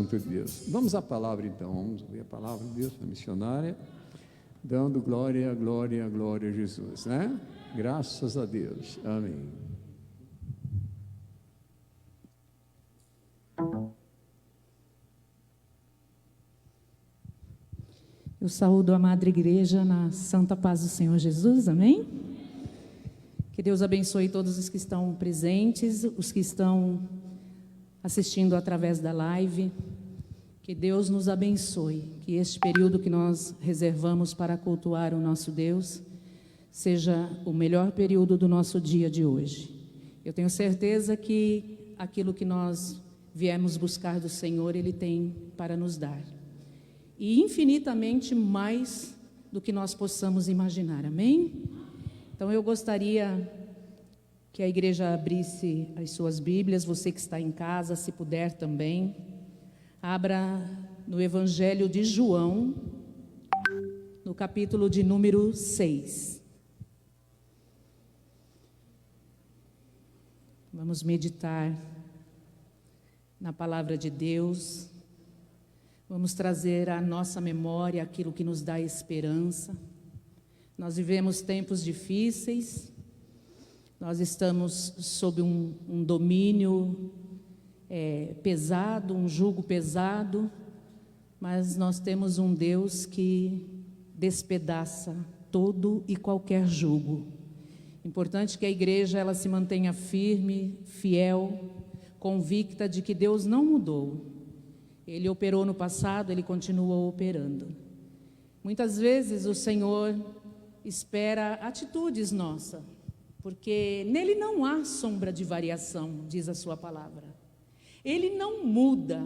Santo de Deus. Vamos à palavra então, vamos ouvir a palavra de Deus para a missionária, dando glória, glória, glória a Jesus, né? Graças a Deus, amém. Eu saúdo a Madre Igreja na santa paz do Senhor Jesus, amém? Que Deus abençoe todos os que estão presentes, os que estão assistindo através da live. Que Deus nos abençoe, que este período que nós reservamos para cultuar o nosso Deus seja o melhor período do nosso dia de hoje. Eu tenho certeza que aquilo que nós viemos buscar do Senhor, Ele tem para nos dar. E infinitamente mais do que nós possamos imaginar, amém? Então eu gostaria que a igreja abrisse as suas Bíblias, você que está em casa, se puder também, abra no Evangelho de João, no capítulo de número 6. Vamos meditar na palavra de Deus. Vamos trazer à nossa memória aquilo que nos dá esperança. Nós vivemos tempos difíceis, nós estamos sob um domínio pesado, um jugo pesado, mas nós temos um Deus que despedaça todo e qualquer jugo. Importante que a igreja ela se mantenha firme, fiel, convicta de que Deus não mudou. Ele operou no passado, Ele continua operando. Muitas vezes o Senhor espera atitudes nossas, porque nele não há sombra de variação, diz a sua palavra. Ele não muda.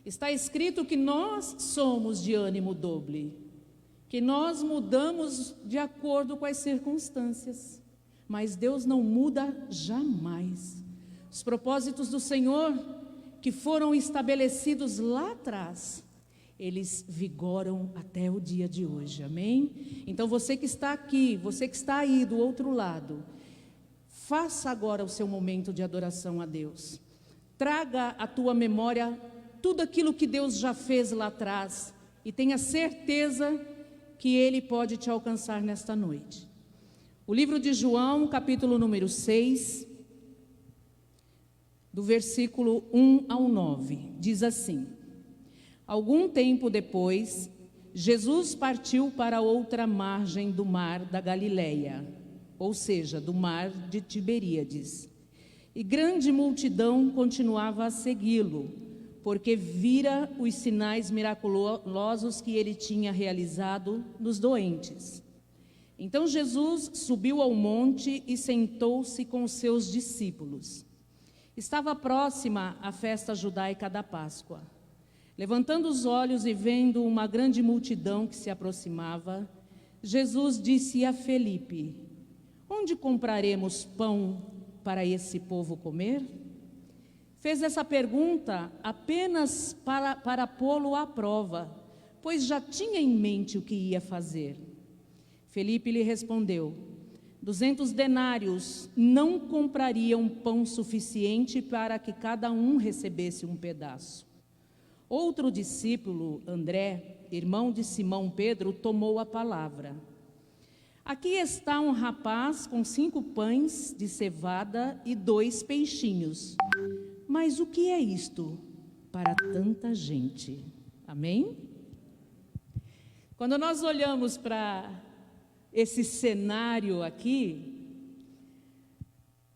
Está escrito que nós somos de ânimo doble, que nós mudamos de acordo com as circunstâncias, mas Deus não muda jamais. Os propósitos do Senhor que foram estabelecidos lá atrás, eles vigoram até o dia de hoje, amém? Então você que está aqui, você que está aí do outro lado, faça agora o seu momento de adoração a Deus. Traga à tua memória tudo aquilo que Deus já fez lá atrás e tenha certeza que Ele pode te alcançar nesta noite. O livro de João, capítulo número 6, do versículo 1 ao 9, diz assim: Algum tempo depois, Jesus partiu para outra margem do mar da Galileia, ou seja, do mar de Tiberíades. E grande multidão continuava a segui-lo, porque vira os sinais miraculosos que ele tinha realizado nos doentes. Então Jesus subiu ao monte e sentou-se com os seus discípulos. Estava próxima a festa judaica da Páscoa. Levantando os olhos e vendo uma grande multidão que se aproximava, Jesus disse a Felipe: Onde compraremos pão para esse povo comer? Fez essa pergunta apenas para pô-lo à prova, pois já tinha em mente o que ia fazer. Felipe lhe respondeu: 200 denários não comprariam pão suficiente para que cada um recebesse um pedaço. Outro discípulo, André, irmão de Simão Pedro, tomou a palavra. Aqui está um rapaz com 5 pães de cevada e 2 peixinhos. Mas o que é isto para tanta gente? Amém? Quando nós olhamos para esse cenário aqui,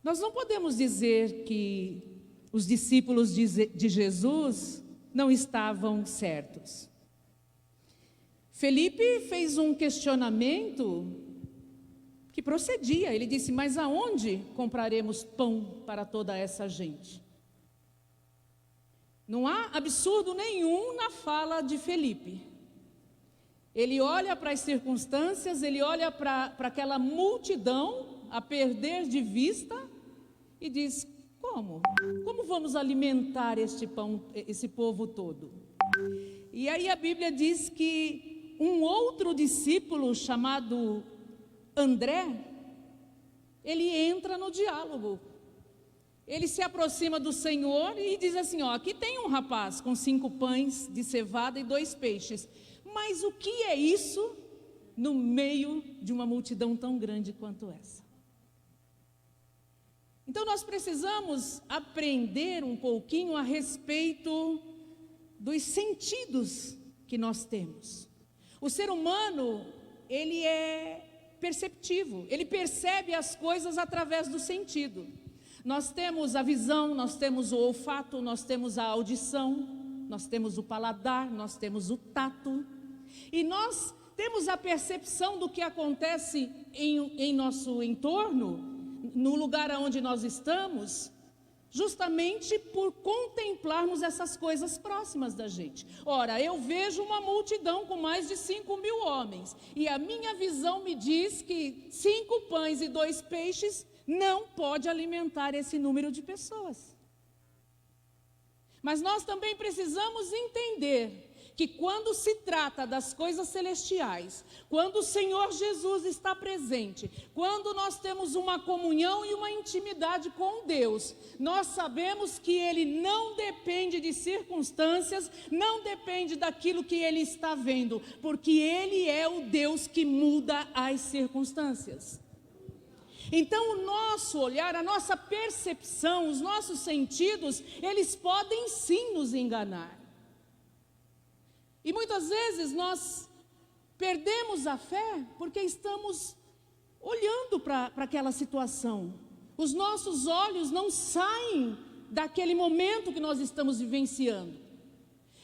nós não podemos dizer que os discípulos de Jesus não estavam certos. Felipe fez um questionamento que procedia. Ele disse: mas aonde compraremos pão para toda essa gente? Não há absurdo nenhum na fala de Felipe. Ele olha para as circunstâncias, ele olha para aquela multidão a perder de vista e diz: como? Como vamos alimentar esse povo todo? E aí a Bíblia diz que um outro discípulo chamado André, ele entra no diálogo. ele se aproxima do Senhor e diz assim, ó, aqui tem um rapaz com 5 pães de cevada e 2 peixes, mas o que é isso no meio de uma multidão tão grande quanto essa? Então nós precisamos aprender um pouquinho a respeito dos sentidos que nós temos. O ser humano, ele é perceptivo, ele percebe as coisas através do sentido. Nós temos a visão, nós temos o olfato, nós temos a audição, nós temos o paladar, nós temos o tato. E nós temos a percepção do que acontece em nosso entorno, no lugar onde nós estamos, justamente por contemplarmos essas coisas próximas da gente. Ora, eu vejo uma multidão com mais de 5.000 homens, e a minha visão me diz que 5 pães e 2 peixes não pode alimentar esse número de pessoas. Mas nós também precisamos entender que quando se trata das coisas celestiais, quando o Senhor Jesus está presente, quando nós temos uma comunhão e uma intimidade com Deus, nós sabemos que Ele não depende de circunstâncias, não depende daquilo que Ele está vendo, porque Ele é o Deus que muda as circunstâncias. Então o nosso olhar, a nossa percepção, os nossos sentidos, eles podem sim nos enganar. E muitas vezes nós perdemos a fé porque estamos olhando para aquela situação. Os nossos olhos não saem daquele momento que nós estamos vivenciando.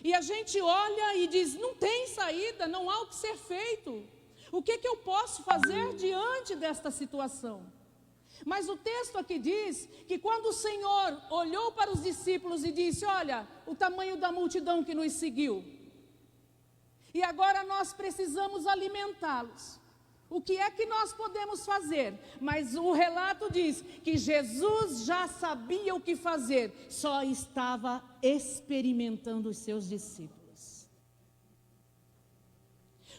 E a gente olha e diz, não tem saída, não há o que ser feito. O que eu posso fazer diante desta situação? Mas o texto aqui diz que quando o Senhor olhou para os discípulos e disse, olha, o tamanho da multidão que nos seguiu, e agora nós precisamos alimentá-los. O que é que nós podemos fazer? Mas o relato diz que Jesus já sabia o que fazer, só estava experimentando os seus discípulos.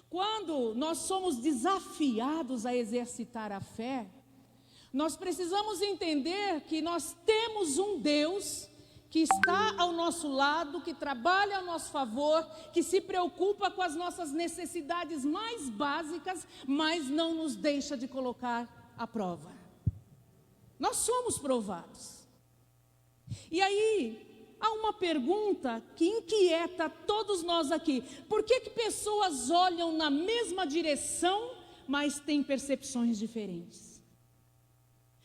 Quando nós somos desafiados a exercitar a fé, nós precisamos entender que nós temos um Deus que está ao nosso lado, que trabalha a nosso favor, que se preocupa com as nossas necessidades mais básicas, mas não nos deixa de colocar à prova. Nós somos provados. E aí, há uma pergunta que inquieta todos nós aqui. Por que pessoas olham na mesma direção, mas têm percepções diferentes?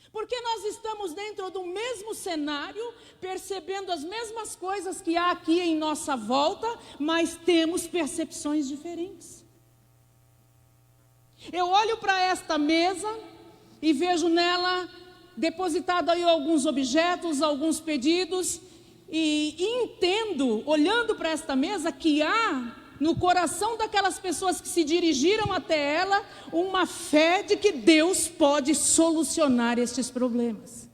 Porque nós estamos dentro do mesmo cenário, percebendo as mesmas coisas que há aqui em nossa volta, mas temos percepções diferentes. Eu olho para esta mesa e vejo nela depositado aí alguns objetos, alguns pedidos, e entendo, olhando para esta mesa, que há no coração daquelas pessoas que se dirigiram até ela uma fé de que Deus pode solucionar estes problemas.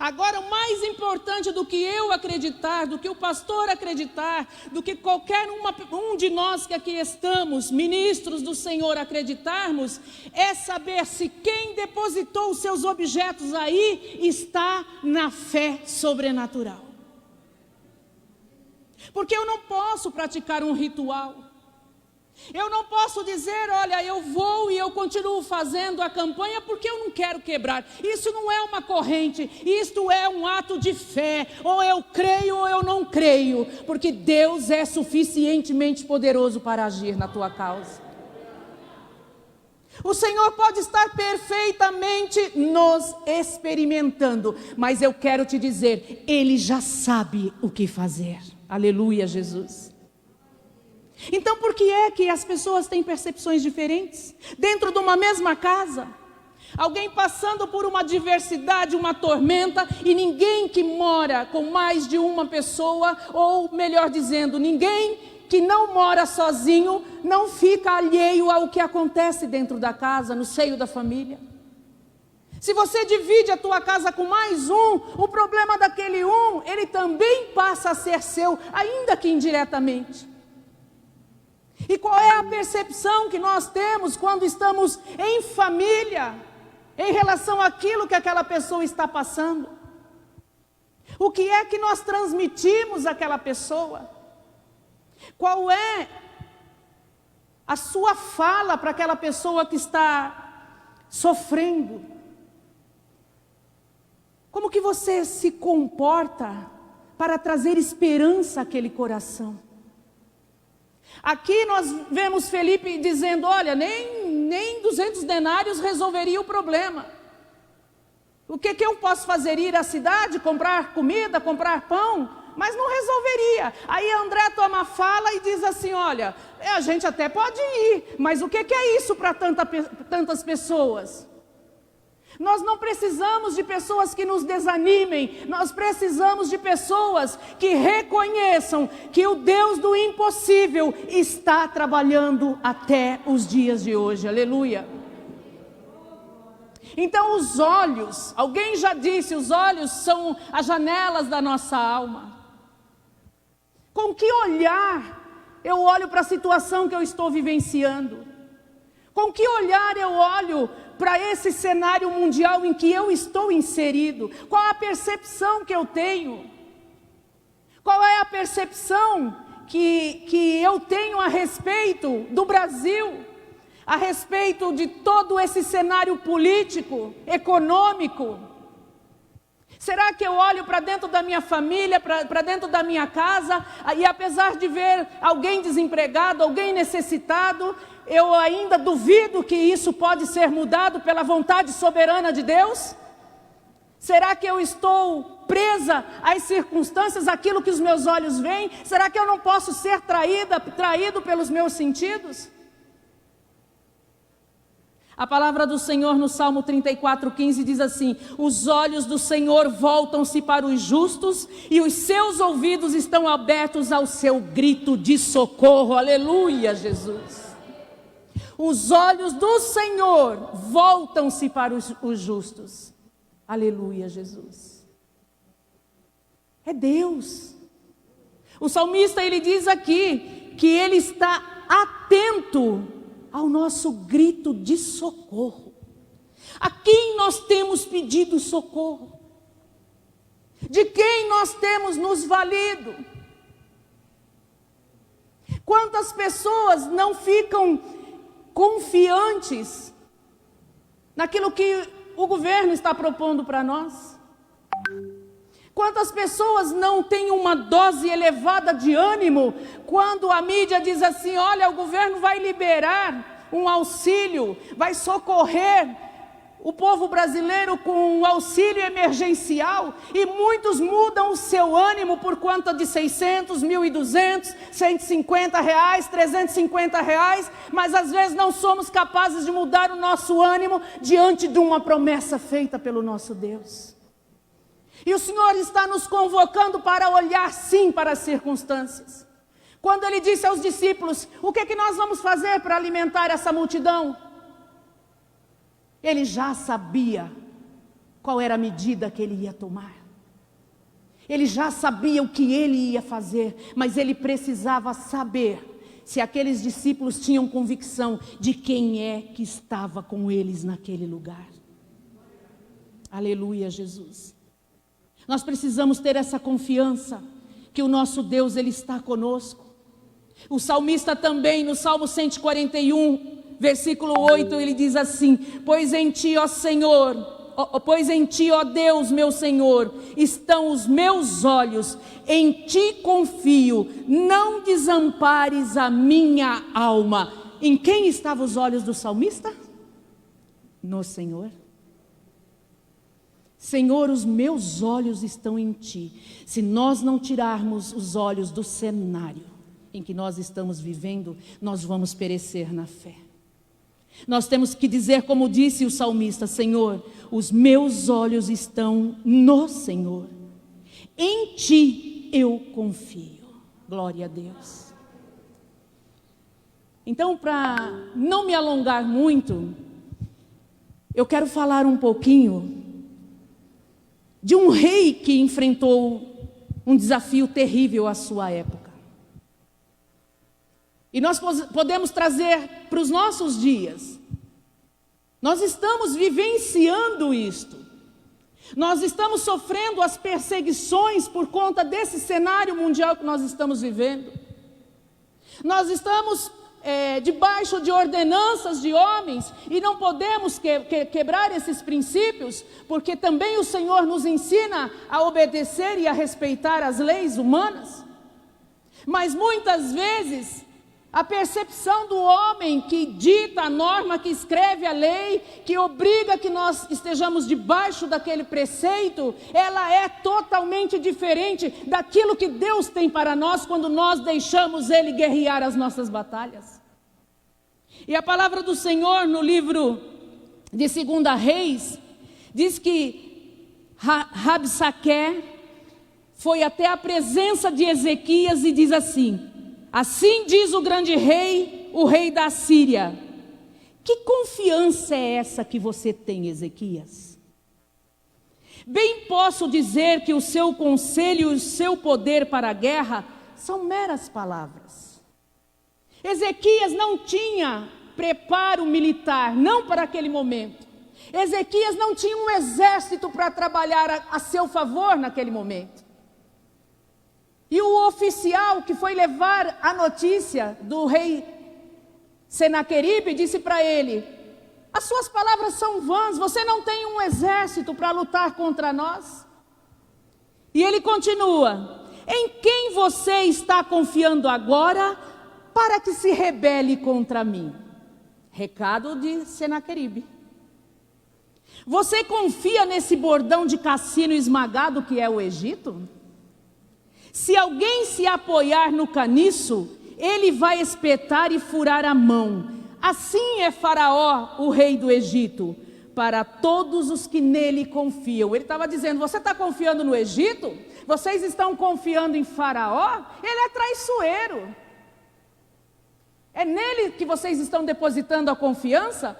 Agora, o mais importante do que eu acreditar, do que o pastor acreditar, do que qualquer um de nós que aqui estamos, ministros do Senhor, acreditarmos, é saber se quem depositou os seus objetos aí está na fé sobrenatural. Porque eu não posso praticar um ritual. Eu não posso dizer, olha, eu vou e eu continuo fazendo a campanha porque eu não quero quebrar. Isso não é uma corrente, isto é um ato de fé. Ou eu creio ou eu não creio, porque Deus é suficientemente poderoso para agir na tua causa. O Senhor pode estar perfeitamente nos experimentando, mas eu quero te dizer, Ele já sabe o que fazer. Aleluia, Jesus. Então, por que é que as pessoas têm percepções diferentes? Dentro de uma mesma casa, alguém passando por uma adversidade, uma tormenta, e ninguém que mora com mais de uma pessoa, ou melhor dizendo, ninguém que não mora sozinho, não fica alheio ao que acontece dentro da casa, no seio da família. Se você divide a tua casa com mais um, o problema daquele um, ele também passa a ser seu, ainda que indiretamente. E qual é a percepção que nós temos quando estamos em família, em relação àquilo que aquela pessoa está passando? O que é que nós transmitimos àquela pessoa? Qual é a sua fala para aquela pessoa que está sofrendo? Como que você se comporta para trazer esperança àquele coração? Aqui nós vemos Felipe dizendo, olha, nem 200 denários resolveria o problema. O que eu posso fazer? Ir à cidade, comprar comida, comprar pão? Mas não resolveria. Aí André toma a fala e diz assim, olha, a gente até pode ir, mas o que é isso para tantas pessoas? Nós não precisamos de pessoas que nos desanimem, nós precisamos de pessoas que reconheçam que o Deus do impossível está trabalhando até os dias de hoje, aleluia. Então os olhos, alguém já disse, os olhos são as janelas da nossa alma. Com que olhar eu olho para a situação que eu estou vivenciando? Com que olhar eu olho para esse cenário mundial em que eu estou inserido? Qual a percepção que eu tenho? Qual é a percepção que eu tenho a respeito do Brasil? A respeito de todo esse cenário político, econômico? Será que eu olho para dentro da minha família, para dentro da minha casa, e apesar de ver alguém desempregado, alguém necessitado, eu ainda duvido que isso pode ser mudado pela vontade soberana de Deus? Será que eu estou presa às circunstâncias, àquilo que os meus olhos veem? Será que eu não posso ser traído pelos meus sentidos? A palavra do Senhor no Salmo 34:15 diz assim: os olhos do Senhor voltam-se para os justos e os seus ouvidos estão abertos ao seu grito de socorro. Aleluia, Jesus. Os olhos do Senhor voltam-se para os justos. Aleluia, Jesus. É Deus. O salmista, ele diz aqui que ele está atento ao nosso grito de socorro. A quem nós temos pedido socorro? De quem nós temos nos valido? Quantas pessoas não ficam confiantes naquilo que o governo está propondo para nós? Quantas pessoas não têm uma dose elevada de ânimo quando a mídia diz assim: olha, o governo vai liberar um auxílio, vai socorrer o povo brasileiro com um auxílio emergencial, e muitos mudam o seu ânimo por conta de 600, 1.200, 150 reais, 350 reais, mas às vezes não somos capazes de mudar o nosso ânimo diante de uma promessa feita pelo nosso Deus. E o Senhor está nos convocando para olhar sim para as circunstâncias. Quando Ele disse aos discípulos: o que é que nós vamos fazer para alimentar essa multidão? Ele já sabia qual era a medida que Ele ia tomar. Ele já sabia o que Ele ia fazer, mas Ele precisava saber se aqueles discípulos tinham convicção de quem é que estava com eles naquele lugar. Aleluia, Jesus. Nós precisamos ter essa confiança que o nosso Deus, Ele está conosco. O salmista também, no Salmo 141, versículo 8, ele diz assim: pois em Ti, ó Senhor, pois em Ti, ó Deus, meu Senhor, estão os meus olhos, em Ti confio, não desampares a minha alma. Em quem estavam os olhos do salmista? No Senhor. Senhor, os meus olhos estão em Ti. Se nós não tirarmos os olhos do cenário em que nós estamos vivendo, nós vamos perecer na fé. Nós temos que dizer, como disse o salmista: Senhor, os meus olhos estão no Senhor. Em Ti eu confio. Glória a Deus. Então, para não me alongar muito, eu quero falar um pouquinho de um rei que enfrentou um desafio terrível à sua época. E nós podemos trazer para os nossos dias. Nós estamos vivenciando isto. Nós estamos sofrendo as perseguições por conta desse cenário mundial que nós estamos vivendo. Nós estamos debaixo de ordenanças de homens e não podemos quebrar esses princípios, porque também o Senhor nos ensina a obedecer e a respeitar as leis humanas. Mas muitas vezes a percepção do homem que dita a norma, que escreve a lei, que obriga que nós estejamos debaixo daquele preceito, ela é totalmente diferente daquilo que Deus tem para nós quando nós deixamos Ele guerrear as nossas batalhas. E a palavra do Senhor no livro de 2 Reis diz que Rabsaque foi até a presença de Ezequias e diz assim: assim diz o grande rei, o rei da Síria. Que confiança é essa que você tem, Ezequias? Bem posso dizer que o seu conselho e o seu poder para a guerra são meras palavras. Ezequias não tinha preparo militar, não para aquele momento. Ezequias não tinha um exército para trabalhar a seu favor naquele momento. E o oficial que foi levar a notícia do rei Senaqueribe disse para ele: as suas palavras são vãs, você não tem um exército para lutar contra nós. E ele continua: em quem você está confiando agora para que se rebele contra mim? Recado de Senaqueribe. Você confia nesse bordão de cassino esmagado que é o Egito? Se alguém se apoiar no caniço, ele vai espetar e furar a mão. Assim é Faraó, o rei do Egito, para todos os que nele confiam. Ele estava dizendo: você está confiando no Egito? Vocês estão confiando em Faraó? Ele é traiçoeiro. É nele que vocês estão depositando a confiança?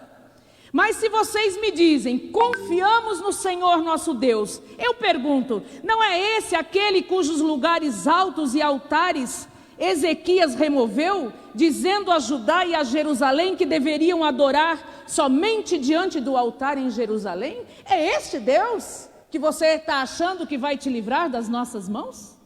Mas se vocês me dizem: confiamos no Senhor nosso Deus, eu pergunto: não é esse aquele cujos lugares altos e altares Ezequias removeu, dizendo a Judá e a Jerusalém que deveriam adorar somente diante do altar em Jerusalém? É este Deus que você está achando que vai te livrar das nossas mãos?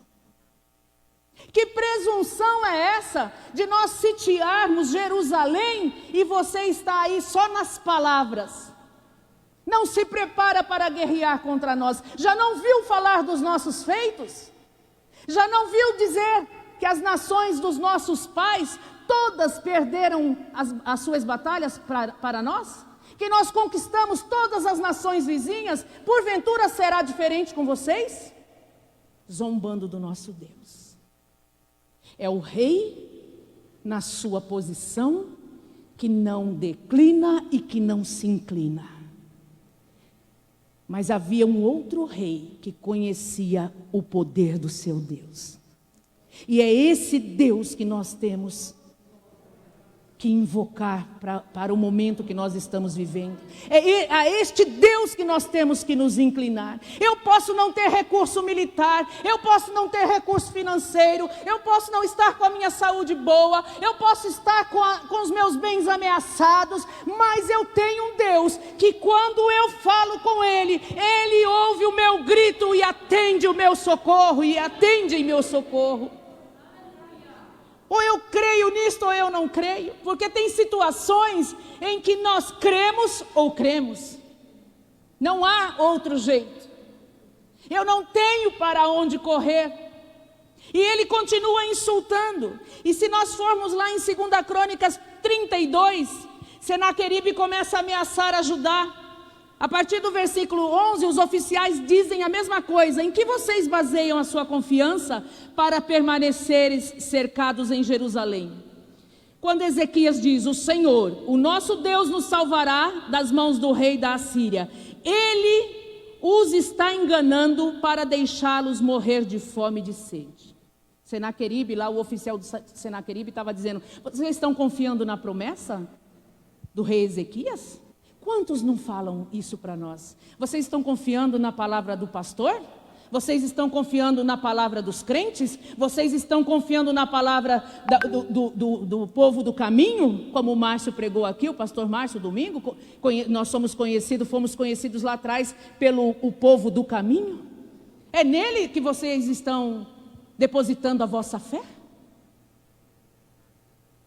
Que presunção é essa de nós sitiarmos Jerusalém e você está aí só nas palavras? Não se prepara para guerrear contra nós. Já não viu falar dos nossos feitos? Já não viu dizer que as nações dos nossos pais todas perderam as suas batalhas para nós? Que nós conquistamos todas as nações vizinhas? Porventura será diferente com vocês? Zombando do nosso Deus. É o rei na sua posição que não declina e que não se inclina. Mas havia um outro rei que conhecia o poder do seu Deus. E é esse Deus que nós temos que invocar para o momento que nós estamos vivendo. É a este Deus que nós temos que nos inclinar. Eu posso não ter recurso militar, eu posso não ter recurso financeiro, eu posso não estar com a minha saúde boa, eu posso estar com os meus bens ameaçados, mas eu tenho um Deus que quando eu falo com Ele, Ele ouve o meu grito e atende o meu socorro, e atende em meu socorro. Ou eu creio nisto ou eu não creio, porque tem situações em que nós cremos ou cremos. Não há outro jeito. Eu não tenho para onde correr. E ele continua insultando. E se nós formos lá em 2 Crônicas 32, Senaqueribe começa a ameaçar a Judá. A partir do versículo 11, os oficiais dizem a mesma coisa. Em que vocês baseiam a sua confiança para permaneceres cercados em Jerusalém? Quando Ezequias diz: o Senhor, o nosso Deus, nos salvará das mãos do rei da Assíria. Ele os está enganando para deixá-los morrer de fome e de sede. Senaqueribe, lá o oficial do Senaqueribe estava dizendo: vocês estão confiando na promessa do rei Ezequias? Quantos não falam isso para nós? Vocês estão confiando na palavra do pastor? Vocês estão confiando na palavra dos crentes? Vocês estão confiando na palavra do povo do caminho? Como o Márcio pregou aqui, o pastor Márcio, domingo. Nós fomos conhecidos lá atrás pelo o povo do caminho. É nele que vocês estão depositando a vossa fé?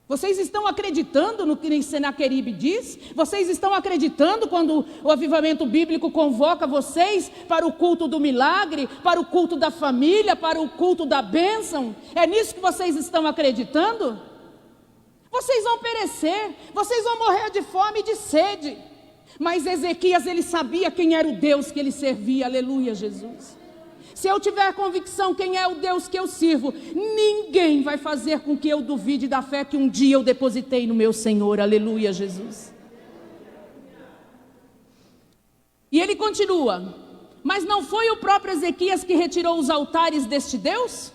Vocês estão acreditando no que Senaqueribe diz? Vocês estão acreditando quando o avivamento bíblico convoca vocês para o culto do milagre, para o culto da família, para o culto da bênção? É nisso que vocês estão acreditando? Vocês vão perecer, vocês vão morrer de fome e de sede. Mas Ezequias, ele sabia quem era o Deus que ele servia, aleluia, Jesus. Se eu tiver convicção quem é o Deus que eu sirvo, ninguém vai fazer com que eu duvide da fé que um dia eu depositei no meu Senhor, aleluia, Jesus. E ele continua: mas não foi o próprio Ezequias que retirou os altares deste Deus?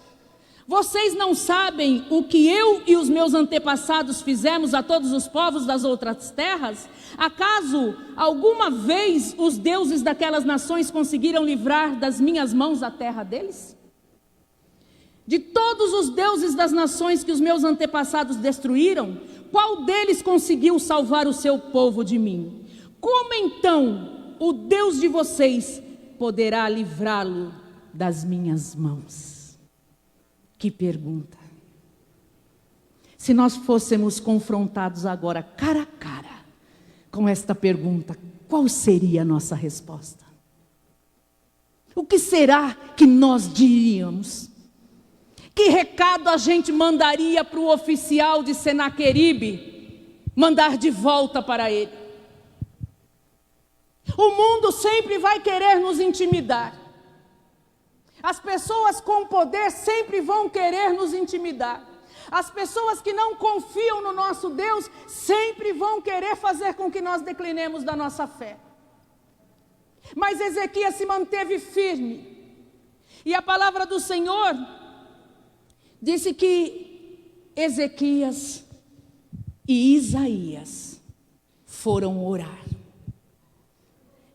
Vocês não sabem o que eu e os meus antepassados fizemos a todos os povos das outras terras? Acaso alguma vez os deuses daquelas nações conseguiram livrar das minhas mãos a terra deles? De todos os deuses das nações que os meus antepassados destruíram, qual deles conseguiu salvar o seu povo de mim? Como então o Deus de vocês poderá livrá-lo das minhas mãos? Que pergunta! Se nós fôssemos confrontados agora, cara a cara, com esta pergunta, qual seria a nossa resposta? O que será que nós diríamos? Que recado a gente mandaria para o oficial de Senaqueribe, mandar de volta para ele? O mundo sempre vai querer nos intimidar. As pessoas com poder sempre vão querer nos intimidar. As pessoas que não confiam no nosso Deus sempre vão querer fazer com que nós declinemos da nossa fé. Mas Ezequias se manteve firme. E a palavra do Senhor disse que Ezequias e Isaías foram orar.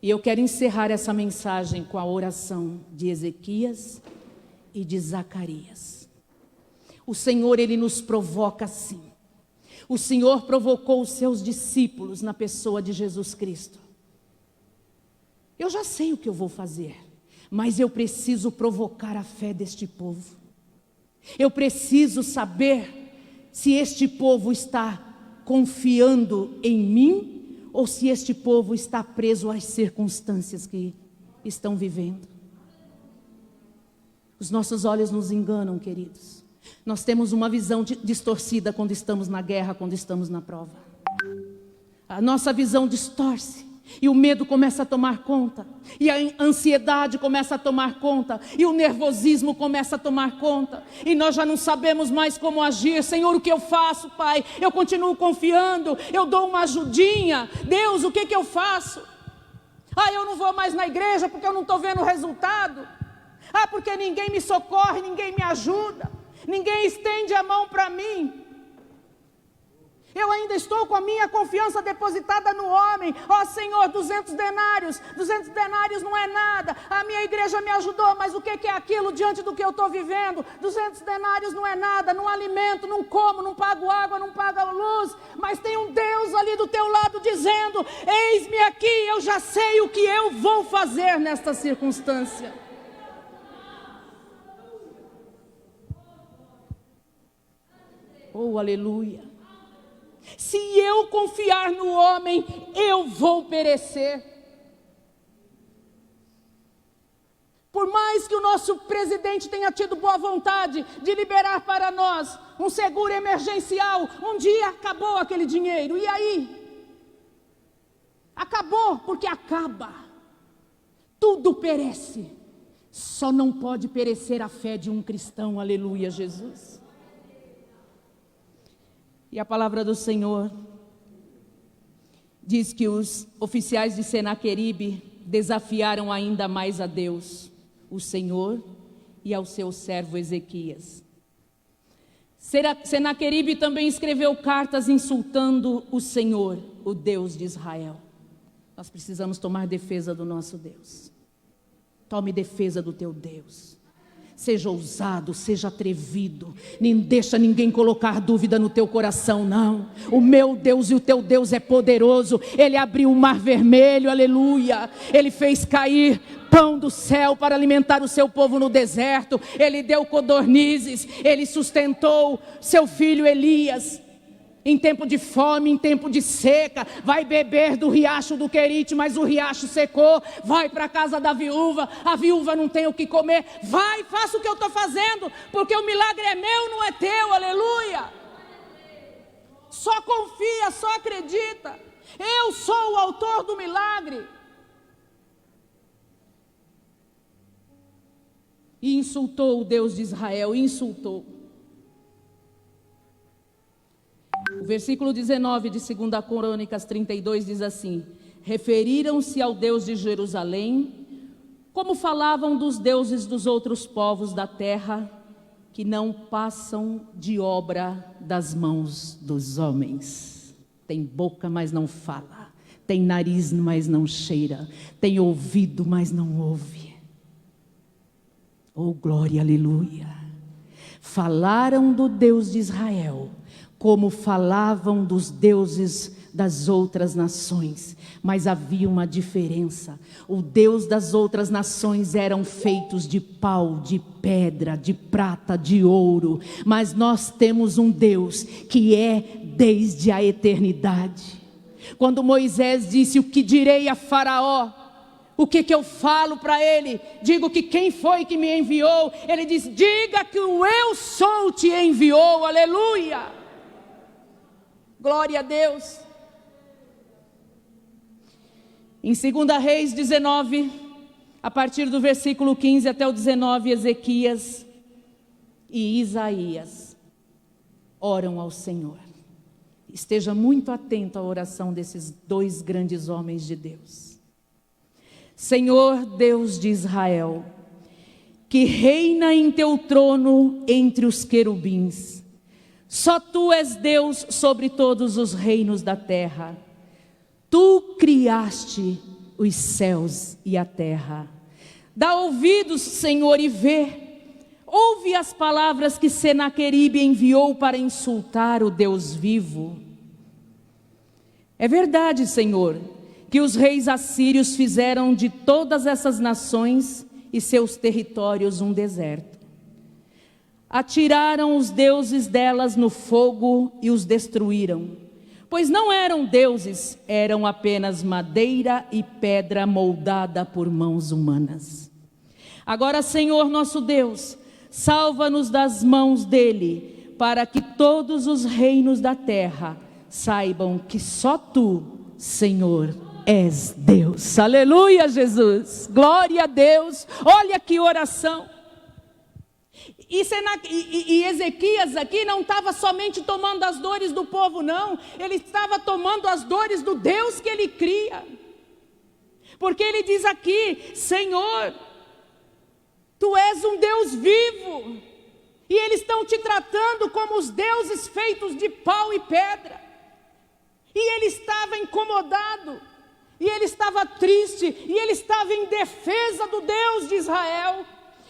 E eu quero encerrar essa mensagem com a oração de Ezequias e de Zacarias. O Senhor, Ele nos provoca assim. O Senhor provocou os seus discípulos na pessoa de Jesus Cristo. Eu já sei o que eu vou fazer, mas eu preciso provocar a fé deste povo. Eu preciso saber se este povo está confiando em mim, ou se este povo está preso às circunstâncias que estão vivendo. Os nossos olhos nos enganam, queridos. Nós temos uma visão distorcida quando estamos na guerra, quando estamos na prova. A nossa visão distorce. E o medo começa a tomar conta. E a ansiedade começa a tomar conta. E o nervosismo começa a tomar conta. E nós já não sabemos mais como agir. Senhor, o que eu faço, Pai? Eu continuo confiando. Eu dou uma ajudinha. Deus, o que eu faço? Eu não vou mais na igreja porque eu não estou vendo o resultado. Porque ninguém me socorre, ninguém me ajuda. Ninguém estende a mão para mim. Eu ainda estou com a minha confiança depositada no homem. Senhor, 200 denários. 200 denários não é nada. A minha igreja me ajudou, mas o que é aquilo diante do que eu estou vivendo? 200 denários não é nada. Não alimento, não como, não pago água, não pago luz. Mas tem um Deus ali do teu lado dizendo: eis-me aqui, eu já sei o que eu vou fazer nesta circunstância. Oh, aleluia. Se eu confiar no homem, eu vou perecer. Por mais que o nosso presidente tenha tido boa vontade de liberar para nós um seguro emergencial, um dia acabou aquele dinheiro. E aí? Acabou, porque acaba. Tudo perece. Só não pode perecer a fé de um cristão. Aleluia, Jesus. E a palavra do Senhor diz que os oficiais de Senaqueribe desafiaram ainda mais a Deus, o Senhor, e ao seu servo Ezequias. Senaqueribe também escreveu cartas insultando o Senhor, o Deus de Israel. Nós precisamos tomar defesa do nosso Deus. Tome defesa do teu Deus. Seja ousado, seja atrevido. Nem deixa ninguém colocar dúvida no teu coração, não. O meu Deus e o teu Deus é poderoso. Ele abriu o mar vermelho, aleluia. Ele fez cair pão do céu para alimentar o seu povo no deserto. Ele deu codornizes. Ele sustentou seu filho Elias. Em tempo de fome, em tempo de seca, vai beber do riacho do Querite, mas o riacho secou. Vai para a casa da viúva, a viúva não tem o que comer. Vai, faça o que eu estou fazendo, porque o milagre é meu, não é teu, aleluia. Só confia, só acredita. Eu sou o autor do milagre. E insultou o Deus de Israel, insultou. O versículo 19 de 2 Crônicas 32 diz assim: referiram-se ao Deus de Jerusalém, como falavam dos deuses dos outros povos da terra, que não passam de obra das mãos dos homens. Tem boca, mas não fala. Tem nariz, mas não cheira. Tem ouvido, mas não ouve. Oh, glória, aleluia. Falaram do Deus de Israel, como falavam dos deuses das outras nações, mas havia uma diferença. O Deus das outras nações eram feitos de pau, de pedra, de prata, de ouro, mas nós temos um Deus que é desde a eternidade. Quando Moisés disse: o que direi a Faraó? O que eu falo para ele? Digo que quem foi que me enviou? Ele diz: diga que o eu sou te enviou, aleluia. Glória a Deus. Em 2 Reis 19, a partir do versículo 15 até o 19, Ezequias e Isaías oram ao Senhor. Esteja muito atento à oração desses dois grandes homens de Deus. Senhor Deus de Israel, que reina em teu trono entre os querubins, só tu és Deus sobre todos os reinos da terra. Tu criaste os céus e a terra. Dá ouvidos, Senhor, e vê. Ouve as palavras que Senaqueribe enviou para insultar o Deus vivo. É verdade, Senhor, que os reis assírios fizeram de todas essas nações e seus territórios um deserto. Atiraram os deuses delas no fogo e os destruíram, pois não eram deuses, eram apenas madeira e pedra moldada por mãos humanas. Agora, Senhor nosso Deus, salva-nos das mãos dele, para que todos os reinos da terra saibam que só tu, Senhor, és Deus. Aleluia, Jesus, glória a Deus. Olha que oração. E Ezequias aqui não estava somente tomando as dores do povo, não. Ele estava tomando as dores do Deus que ele cria. Porque ele diz aqui: Senhor, tu és um Deus vivo. E eles estão te tratando como os deuses feitos de pau e pedra. E ele estava incomodado. E ele estava triste. E ele estava em defesa do Deus de Israel.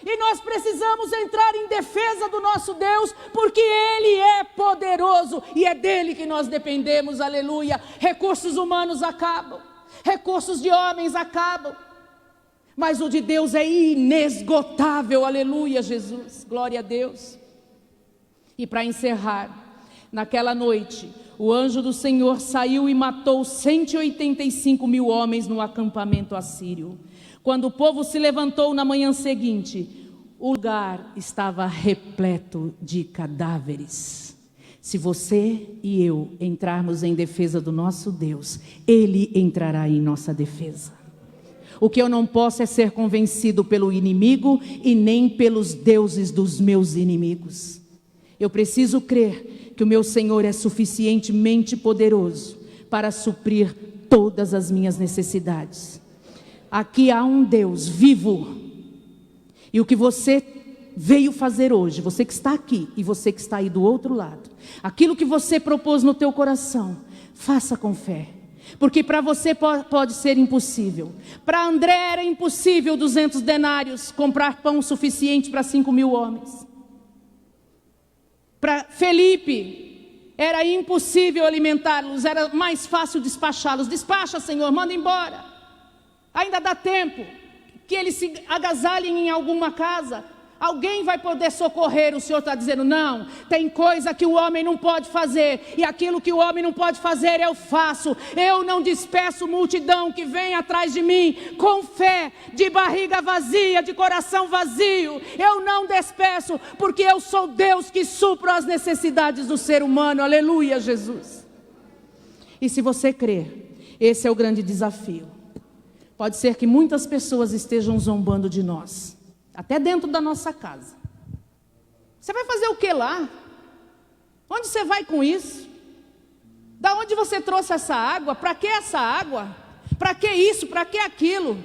E nós precisamos entrar em defesa do nosso Deus, porque Ele é poderoso e é dEle que nós dependemos, aleluia. Recursos humanos acabam, recursos de homens acabam, mas o de Deus é inesgotável, aleluia, Jesus, glória a Deus. E para encerrar, naquela noite, o anjo do Senhor saiu e matou 185 mil homens no acampamento assírio. Quando o povo se levantou na manhã seguinte, o lugar estava repleto de cadáveres. Se você e eu entrarmos em defesa do nosso Deus, Ele entrará em nossa defesa. O que eu não posso é ser convencido pelo inimigo e nem pelos deuses dos meus inimigos. Eu preciso crer que o meu Senhor é suficientemente poderoso para suprir todas as minhas necessidades. Aqui há um Deus vivo, e o que você veio fazer hoje, você que está aqui e você que está aí do outro lado, aquilo que você propôs no teu coração, faça com fé, Porque para você pode ser impossível. Para André era impossível 200 denários comprar pão suficiente para 5.000 homens. Para Felipe era impossível alimentá-los, era mais fácil despachá-los. Despacha, Senhor, manda embora. Ainda dá tempo que eles se agasalhem em alguma casa. Alguém vai poder socorrer. O Senhor está dizendo, não, tem coisa que o homem não pode fazer, e aquilo que o homem não pode fazer eu faço. Eu não despeço multidão que vem atrás de mim com fé, de barriga vazia, de coração vazio. Eu não despeço, porque eu sou Deus que supro as necessidades do ser humano. Aleluia, Jesus. E se você crer, esse é o grande desafio. Pode ser que muitas pessoas estejam zombando de nós, até dentro da nossa casa. Você vai fazer o que lá? Onde você vai com isso? Da onde você trouxe essa água? Para que essa água? Para que isso? Para que aquilo?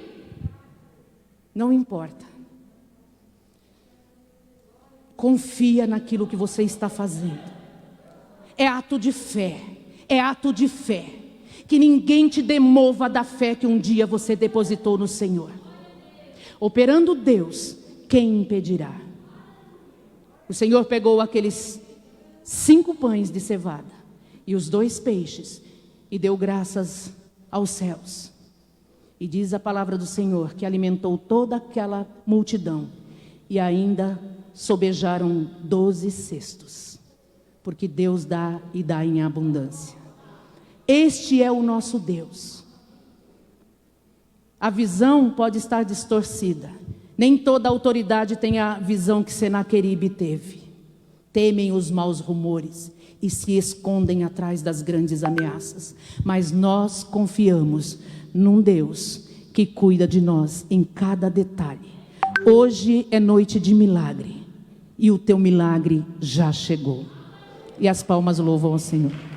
Não importa. Confia naquilo que você está fazendo. É ato de fé. É ato de fé. Que ninguém te demova da fé que um dia você depositou no Senhor. Operando Deus, quem impedirá? O Senhor pegou aqueles 5 pães de cevada e os 2 peixes e deu graças aos céus. E diz a palavra do Senhor que alimentou toda aquela multidão e ainda sobejaram 12 cestos, porque Deus dá e dá em abundância. Este é o nosso Deus. A visão pode estar distorcida. Nem toda autoridade tem a visão que Senaqueribe teve. Temem os maus rumores e se escondem atrás das grandes ameaças. Mas nós confiamos num Deus que cuida de nós em cada detalhe. Hoje é noite de milagre e o teu milagre já chegou. E as palmas louvam ao Senhor.